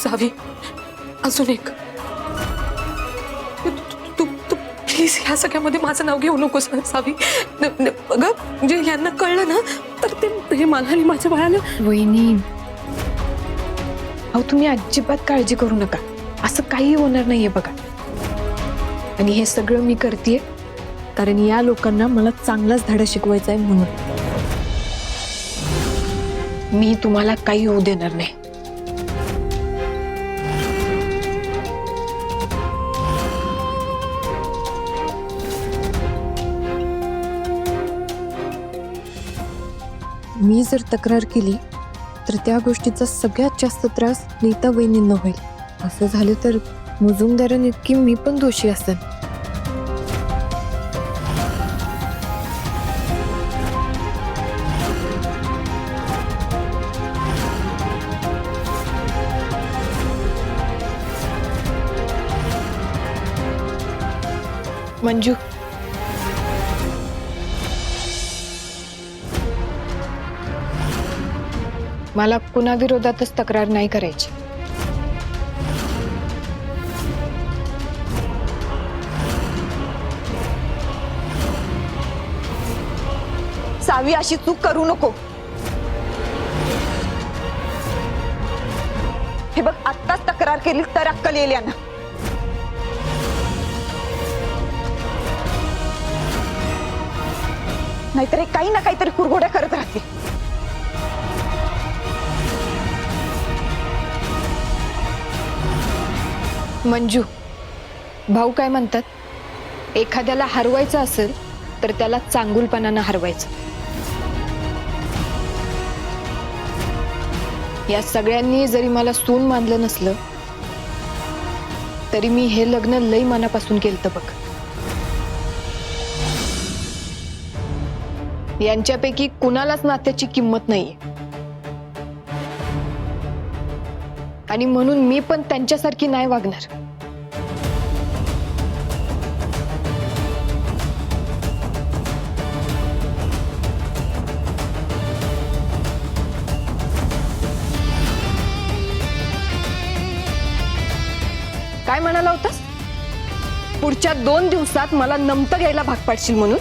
सावी, अजून एक, तू प्लीज ह्या सगळ्यामध्ये माझं नाव घेऊ नकोस ना सावी. अगं म्हणजे यांना कळलं ना तर ते मला आणि माझ्या बाळाला. वहिनी, अहो तुम्ही अजिबात काळजी करू नका, असं काही होणार नाहीये बघा. आणि हे सगळं मी करतेय कारण या लोकांना मला चांगलाच धडा शिकवायचा आहे म्हणून. मी तुम्हाला काही होऊ देणार नाही. मी जर तक्रार केली तर त्या गोष्टीचा सगळ्यात जास्त त्रास नीता वहिनींना होईल. असं झालं तर मुजुमदारांइतकी मी पण दोषी असेल. मंजू, मला कुणाविरोधातच तक्रार नाही करायची. सावी, अशी चूक करू नको. हे बघ, आत्ताच तक्रार केली तर अक्कल येईल यांना. नाहीतर हे काही ना काहीतरी कुरघोड्या करत राहतील. मंजू, भाऊ काय म्हणतात, एखाद्याला हरवायचं असेल तर त्याला चांगुलपणानं हरवायचं. या सगळ्यांनी जरी मला सून मानलं नसलं तरी मी हे लग्न लई मनापासून केलं बघ. यांच्यापैकी कुणालाच नात्याची किंमत नाहीये आणि म्हणून मी पण त्यांच्यासारखी नाही वागणार. काय म्हणाला होतास? पुढच्या 2 दिवसात मला नमतं घ्यायला भाग पाडशील म्हणून?